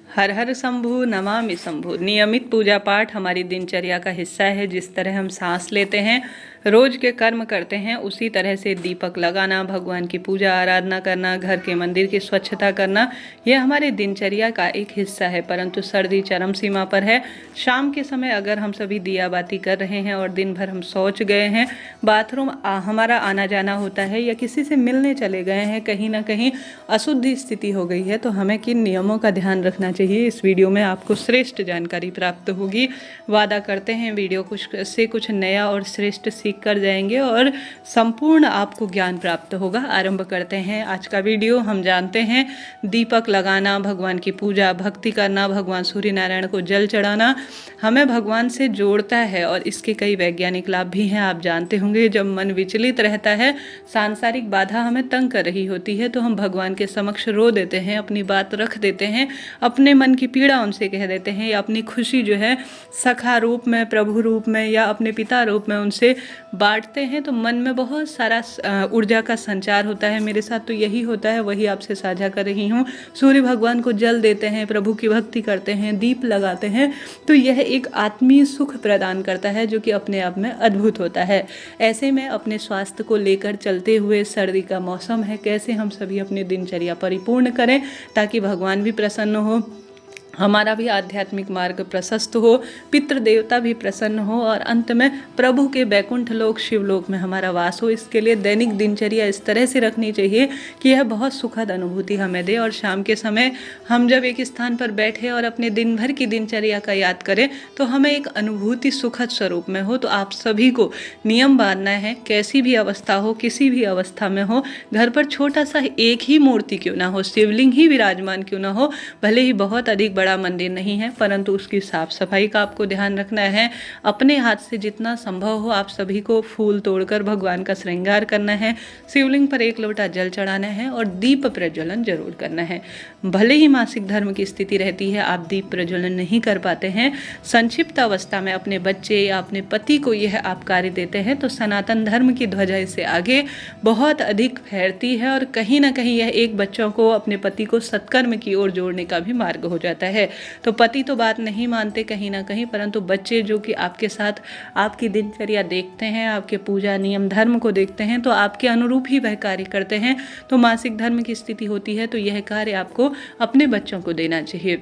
हर हर शंभु नमामि शंभु। नियमित पूजा पाठ हमारी दिनचर्या का हिस्सा है। जिस तरह हम सांस लेते हैं, रोज के कर्म करते हैं, उसी तरह से दीपक लगाना, भगवान की पूजा आराधना करना, घर के मंदिर की स्वच्छता करना, यह हमारे दिनचर्या का एक हिस्सा है। परंतु सर्दी चरम सीमा पर है। शाम के समय अगर हम सभी दिया बाती कर रहे हैं और दिन भर हम शौच गए हैं, बाथरूम हमारा आना जाना होता है या किसी से मिलने चले गए हैं, कहीं ना कहीं अशुद्धि स्थिति हो गई है, तो हमें किन नियमों का ध्यान रखना चाहिए, इस वीडियो में आपको श्रेष्ठ जानकारी प्राप्त होगी। वादा करते हैं वीडियो कुछ नया और श्रेष्ठ सीख कर जाएंगे और संपूर्ण आपको ज्ञान प्राप्त होगा। आरंभ करते हैं आज का वीडियो। हम जानते हैं दीपक लगाना, भगवान की पूजा भक्ति करना, भगवान सूर्य नारायण को जल चढ़ाना हमें भगवान से जोड़ता है और इसके कई वैज्ञानिक लाभ भी हैं। आप जानते होंगे जब मन विचलित रहता है, सांसारिक बाधा हमें तंग कर रही होती है, तो हम भगवान के समक्ष रो देते हैं, अपनी बात रख देते हैं, अपने मन की पीड़ा उनसे कह देते हैं या अपनी खुशी जो है सखा रूप में, प्रभु रूप में या अपने पिता रूप में उनसे बांटते हैं, तो मन में बहुत सारा ऊर्जा का संचार होता है। मेरे साथ तो यही होता है, वही आपसे साझा कर रही हूँ। सूर्य भगवान को जल देते हैं, प्रभु की भक्ति करते हैं, दीप लगाते हैं, तो यह एक आत्मीय सुख प्रदान करता है जो कि अपने आप में अद्भुत होता है। ऐसे में अपने स्वास्थ्य को लेकर चलते हुए, सर्दी का मौसम है, कैसे हम सभी अपनी दिनचर्या परिपूर्ण करें ताकि भगवान भी प्रसन्न हो, हमारा भी आध्यात्मिक मार्ग प्रशस्त हो, पितृ देवता भी प्रसन्न हो और अंत में प्रभु के बैकुंठ लोक शिवलोक में हमारा वास हो। इसके लिए दैनिक दिनचर्या इस तरह से रखनी चाहिए कि यह बहुत सुखद अनुभूति हमें दे। और शाम के समय हम जब एक स्थान पर बैठे और अपने दिन भर की दिनचर्या का याद करें तो हमें एक अनुभूति सुखद स्वरूप में हो। तो आप सभी को नियम बांधना है, कैसी भी अवस्था हो, किसी भी अवस्था में हो, घर पर छोटा सा एक ही मूर्ति क्यों ना हो, शिवलिंग ही विराजमान क्यों ना हो, भले ही बहुत अधिक बड़ा मंदिर नहीं है, परंतु उसकी साफ सफाई का आपको ध्यान रखना है। अपने हाथ से जितना संभव हो आप सभी को फूल तोड़कर भगवान का श्रृंगार करना है, शिवलिंग पर एक लोटा जल चढ़ाना है और दीप प्रज्वलन जरूर करना है। भले ही मासिक धर्म की स्थिति रहती है, आप दीप प्रज्वलन नहीं कर पाते हैं, संक्षिप्त अवस्था में अपने बच्चे या अपने पति को यह आप कार्य देते हैं, तो सनातन धर्म की ध्वजा इससे आगे बहुत अधिक फैलती है और कहीं ना कहीं यह एक बच्चों को, अपने पति को सत्कर्म की ओर जोड़ने का भी मार्ग हो जाता है। तो पति तो बात नहीं मानते कहीं ना कहीं, परंतु बच्चे जो कि आपके साथ आपकी दिनचर्या देखते हैं, आपके पूजा नियम धर्म को देखते हैं, तो आपके अनुरूप ही वह कार्य करते हैं। तो मासिक धर्म की स्थिति होती है तो यह कार्य आपको अपने बच्चों को देना चाहिए।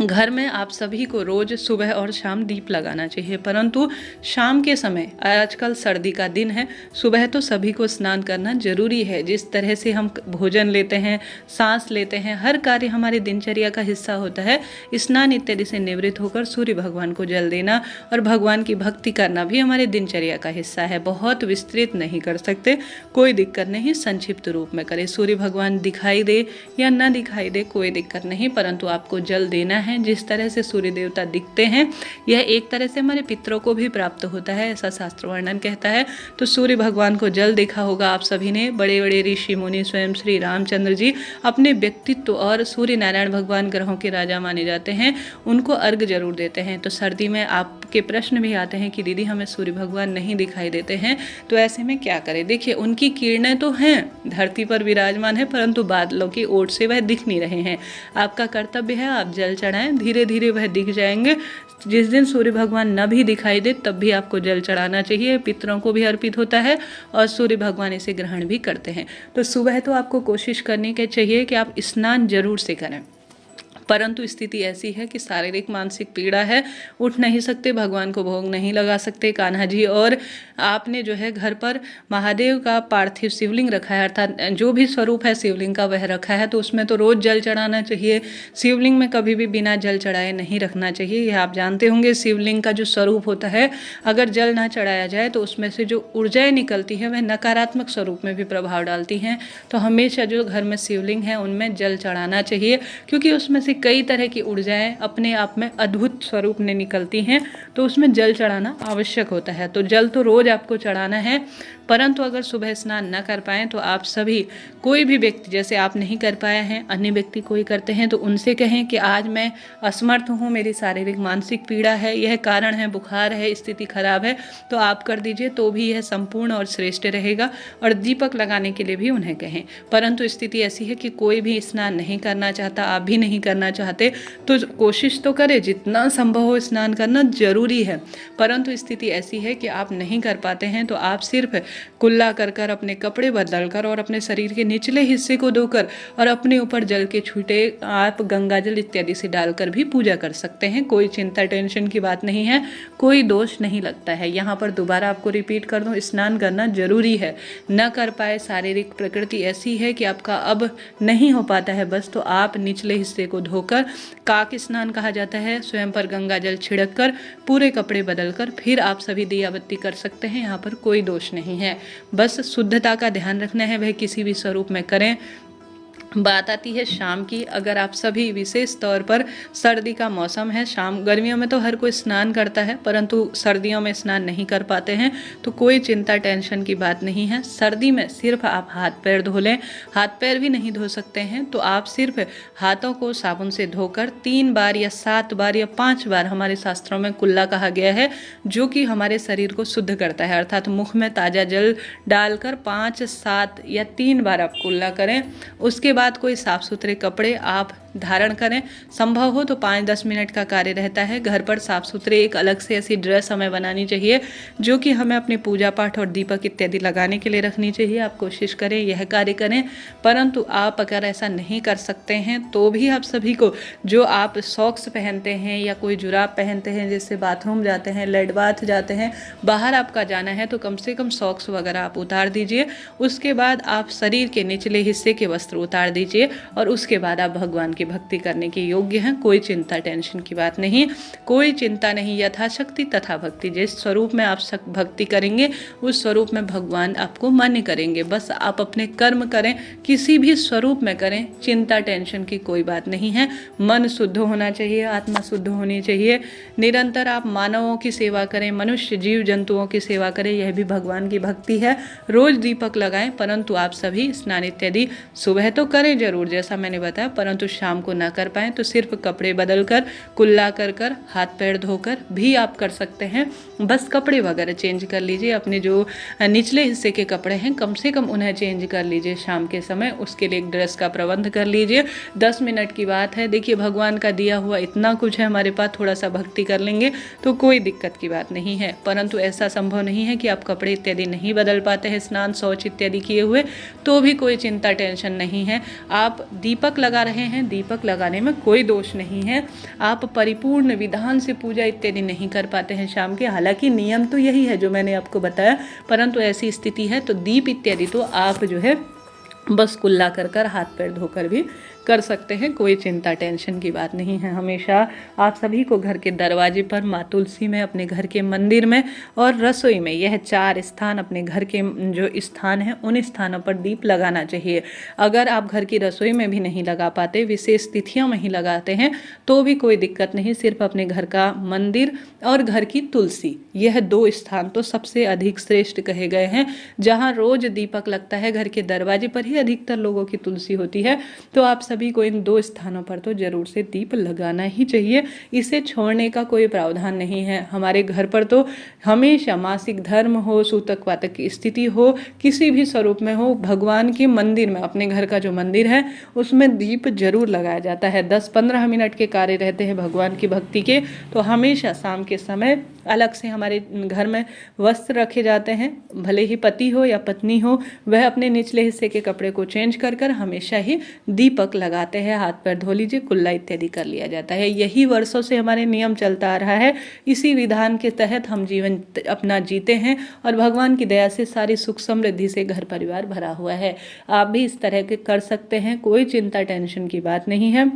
घर में आप सभी को रोज सुबह और शाम दीप लगाना चाहिए, परंतु शाम के समय, आजकल सर्दी का दिन है, सुबह तो सभी को स्नान करना जरूरी है। जिस तरह से हम भोजन लेते हैं, सांस लेते हैं, हर कार्य हमारी दिनचर्या का हिस्सा होता है। स्नान इत्यादि से निवृत्त होकर सूर्य भगवान को जल देना और भगवान की भक्ति करना भी हमारे दिनचर्या का हिस्सा है। बहुत विस्तृत नहीं कर सकते, कोई दिक्कत नहीं, संक्षिप्त रूप में करें। सूर्य भगवान दिखाई दे या न दिखाई दे कोई दिक्कत नहीं, परंतु आपको जल देना है। जिस तरह से सूर्य देवता दिखते हैं, यह एक तरह से हमारे पितरों को भी प्राप्त होता है, ऐसा शास्त्र वर्णन कहता है। तो सूर्य भगवान को जल देखा होगा आप सभी ने, बड़े बड़े ऋषि मुनि, स्वयं श्री रामचंद्र जी अपने व्यक्तित्व और सूर्य नारायण भगवान ग्रहों के राजा माने जाते हैं, उनको अर्घ जरूर देते हैं। तो सर्दी में आपके प्रश्न भी आते हैं कि दीदी हमें सूर्य भगवान नहीं दिखाई देते हैं, तो ऐसे में क्या करें। देखिए, उनकी किरणें तो हैं, धरती पर विराजमान है, परंतु बादलों की ओट से वह दिख नहीं रहे हैं। आपका कर्तव्य है आप जल चढ़ाएं, धीरे धीरे वह दिख जाएंगे। जिस दिन सूर्य भगवान न भी दिखाई दे तब भी आपको जल चढ़ाना चाहिए, पितरों को भी अर्पित होता है और सूर्य भगवान इसे ग्रहण भी करते हैं। तो सुबह तो आपको कोशिश करनी के चाहिए कि आप स्नान जरूर से करें, परंतु स्थिति ऐसी है कि शारीरिक मानसिक पीड़ा है, उठ नहीं सकते, भगवान को भोग नहीं लगा सकते कान्हा जी, और आपने जो है घर पर महादेव का पार्थिव शिवलिंग रखा है, अर्थात जो भी स्वरूप है शिवलिंग का वह रखा है, तो उसमें तो रोज जल चढ़ाना चाहिए। शिवलिंग में कभी भी बिना जल चढ़ाए नहीं रखना चाहिए। यह आप जानते होंगे, शिवलिंग का जो स्वरूप होता है, अगर जल ना चढ़ाया जाए तो उसमें से जो ऊर्जाएं निकलती हैं वह नकारात्मक स्वरूप में भी प्रभाव डालती हैं। तो हमेशा जो घर में शिवलिंग है उनमें जल चढ़ाना चाहिए, क्योंकि उसमें से कई तरह की ऊर्जाएं अपने आप में अद्भुत स्वरूप में निकलती हैं, तो उसमें जल चढ़ाना आवश्यक होता है। तो जल तो रोज आपको चढ़ाना है, परंतु अगर सुबह स्नान न कर पाएँ तो आप सभी, कोई भी व्यक्ति, जैसे आप नहीं कर पाए हैं, अन्य व्यक्ति कोई करते हैं, तो उनसे कहें कि आज मैं असमर्थ हूँ, मेरी शारीरिक मानसिक पीड़ा है, यह कारण है, बुखार है, स्थिति खराब है, तो आप कर दीजिए, तो भी यह संपूर्ण और श्रेष्ठ रहेगा। और दीपक लगाने के लिए भी उन्हें कहें। परंतु स्थिति ऐसी है कि कोई भी स्नान नहीं करना चाहता, आप भी नहीं करना चाहते, तो कोशिश तो करें, जितना संभव हो स्नान करना जरूरी है। परंतु स्थिति ऐसी है कि आप नहीं कर पाते हैं, तो आप सिर्फ कुल्ला कर अपने कपड़े बदल कर और अपने शरीर के निचले हिस्से को धोकर और अपने ऊपर जल के छींटे आप गंगा जल इत्यादि से डालकर भी पूजा कर सकते हैं। कोई चिंता टेंशन की बात नहीं है, कोई दोष नहीं लगता है। यहाँ पर दोबारा आपको रिपीट कर दूं, स्नान करना जरूरी है। न कर पाए, शारीरिक प्रकृति ऐसी है कि आपका अब नहीं हो पाता है बस, तो आप निचले हिस्से को धोकर, काक स्नान कहा जाता है, स्वयं पर गंगा जल छिड़क कर, पूरे कपड़े बदल कर फिर आप सभी दिया बत्ती कर सकते हैं। यहाँ पर कोई दोष नहीं है, बस शुद्धता का ध्यान रखना है, वह किसी भी स्वरूप में करें। बात आती है शाम की। अगर आप सभी, विशेष तौर पर सर्दी का मौसम है, शाम, गर्मियों में तो हर कोई स्नान करता है, परंतु सर्दियों में स्नान नहीं कर पाते हैं, तो कोई चिंता टेंशन की बात नहीं है। सर्दी में सिर्फ आप हाथ पैर धो लें। हाथ पैर भी नहीं धो सकते हैं तो आप सिर्फ हाथों को साबुन से धोकर 3 बार या 7 बार या 5 बार, हमारे शास्त्रों में कुल्ला कहा गया है, जो कि हमारे शरीर को शुद्ध करता है, अर्थात मुख में ताज़ा जल डालकर 5, 7 या 3 बार आप कुल्ला करें। उसके बाद कोई साफ सुथरे कपड़े आप धारण करें। संभव हो तो 5-10 मिनट का कार्य रहता है। घर पर साफ सुथरे एक अलग से ऐसी ड्रेस हमें बनानी चाहिए जो कि हमें अपने पूजा पाठ और दीपक इत्यादि लगाने के लिए रखनी चाहिए। आप कोशिश करें, यह कार्य करें। परंतु आप अगर ऐसा नहीं कर सकते हैं तो भी आप सभी को, जो आप सॉक्स पहनते हैं या कोई जुराब पहनते हैं, जिससे बाथरूम जाते हैं, लेड बाथ जाते हैं, बाहर आपका जाना है, तो कम से कम सॉक्स वगैरह आप उतार दीजिए। उसके बाद आप शरीर के निचले हिस्से के वस्त्र उतार दीजिए और उसके बाद आप भगवान की भक्ति करने के योग्य हैं। कोई चिंता टेंशन की बात नहीं, कोई चिंता नहीं। यथाशक्ति तथा भक्ति, जिस स्वरूप में आप भक्ति करेंगे उस स्वरूप में भगवान आपको मान्य करेंगे। बस आप अपने कर्म करें, किसी भी स्वरूप में करें, चिंता टेंशन की कोई बात नहीं है। मन शुद्ध होना चाहिए, आत्मा शुद्ध होनी चाहिए। निरंतर आप मानवों की सेवा करें, मनुष्य जीव जंतुओं की सेवा करें, यह भी भगवान की भक्ति है। रोज दीपक लगाएं, परंतु आप सभी स्नान इत्यादि सुबह तो करें जरूर, जैसा मैंने बताया, परंतु शाम को ना कर पाएं तो सिर्फ कपड़े बदलकर, कुल्ला कर हाथ पैर धोकर भी आप कर सकते हैं। बस कपड़े वगैरह चेंज कर लीजिए, अपने जो निचले हिस्से के कपड़े हैं कम से कम उन्हें चेंज कर लीजिए शाम के समय। उसके लिए एक ड्रेस का प्रबंध कर लीजिए। 10 मिनट की बात है। देखिए, भगवान का दिया हुआ इतना कुछ है हमारे पास, थोड़ा सा भक्ति कर लेंगे तो कोई दिक्कत की बात नहीं है। परंतु ऐसा संभव नहीं है कि आप कपड़े इत्यादि नहीं बदल पाते हैं स्नान शौच इत्यादि किए हुए, तो भी कोई चिंता टेंशन नहीं है। आप दीपक लगा रहे हैं, दीपक लगाने में कोई दोष नहीं है। आप परिपूर्ण विधान से पूजा इत्यादि नहीं कर पाते हैं शाम के, हालांकि नियम तो यही है जो मैंने आपको बताया, परंतु ऐसी स्थिति है तो दीप इत्यादि तो आप जो है बस कुल्ला कर हाथ पैर धोकर भी कर सकते हैं। कोई चिंता टेंशन की बात नहीं है। हमेशा आप सभी को घर के दरवाजे पर, माँ तुलसी में, अपने घर के मंदिर में और रसोई में, यह 4 स्थान अपने घर के जो स्थान हैं उन स्थानों पर दीप लगाना चाहिए। अगर आप घर की रसोई में भी नहीं लगा पाते, विशेष तिथियों में ही लगाते हैं, तो भी कोई दिक्कत नहीं। सिर्फ अपने घर का मंदिर और घर की तुलसी, यह 2 स्थान तो सबसे अधिक श्रेष्ठ कहे गए हैं, जहाँ रोज दीपक लगता है। घर के दरवाजे पर ही अधिकतर लोगों की तुलसी होती है, तो आप सभी को इन 2 स्थानों पर तो जरूर से दीप लगाना ही चाहिए। इसे छोड़ने का कोई प्रावधान नहीं है। हमारे घर पर तो हमेशा मासिक धर्म हो, सूतक वातक की स्थिति हो, किसी भी स्वरूप में हो, भगवान के मंदिर में, अपने घर का जो मंदिर है उसमें दीप जरूर लगाया जाता है। 10-15 मिनट के कार्य रहते हैं भगवान की भक्ति के, तो हमेशा शाम के समय अलग से हमारे घर में वस्त्र रखे जाते हैं। भले ही पति हो या पत्नी हो, वह अपने निचले हिस्से के कपड़े को चेंज कर हमेशा ही दीपक लगाते हैं। हाथ पैर धो लीजिए, कुल्ला इत्यादि कर लिया जाता है। यही वर्षों से हमारे नियम चलता आ रहा है। इसी विधान के तहत हम जीवन अपना जीते हैं और भगवान की दया से सारी सुख समृद्धि से घर परिवार भरा हुआ है। आप भी इस तरह के कर सकते हैं, कोई चिंता टेंशन की बात नहीं है।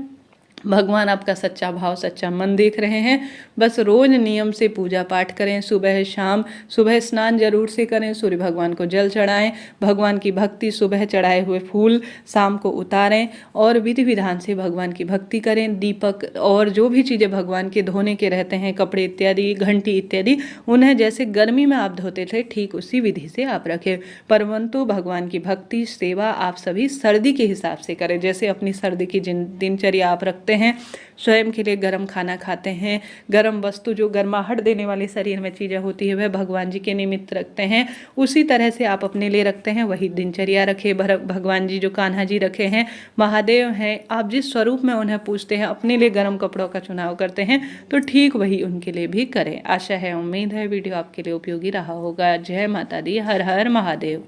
भगवान आपका सच्चा भाव सच्चा मन देख रहे हैं। बस रोज नियम से पूजा पाठ करें, सुबह शाम। सुबह स्नान जरूर से करें, सूर्य भगवान को जल चढ़ाएं, भगवान की भक्ति, सुबह चढ़ाए हुए फूल शाम को उतारें और विधि विधान से भगवान की भक्ति करें। दीपक और जो भी चीज़ें भगवान के धोने के रहते हैं, कपड़े इत्यादि, घंटी इत्यादि, उन्हें जैसे गर्मी में आप धोते थे ठीक उसी विधि से आप रखें। परंतु भगवान की भक्ति सेवा आप सभी सर्दी के हिसाब से करें। जैसे अपनी सर्दी की दिनचर्या आप रखते हैं, स्वयं के लिए गर्म खाना खाते हैं, गर्म वस्तु जो गर्माहट देने वाली शरीर में चीज़ें होती है वह भगवान जी के निमित्त रखते हैं, उसी तरह से आप अपने लिए रखते हैं, वही दिनचर्या रखें। भगवान जी जो कान्हा जी रखे हैं महादेव हैं, आप जिस स्वरूप में उन्हें पूजते हैं, अपने लिए गर्म कपड़ों का चुनाव करते हैं, तो ठीक वही उनके लिए भी करें। आशा है, उम्मीद है वीडियो आपके लिए उपयोगी रहा होगा। जय माता दी, हर हर महादेव।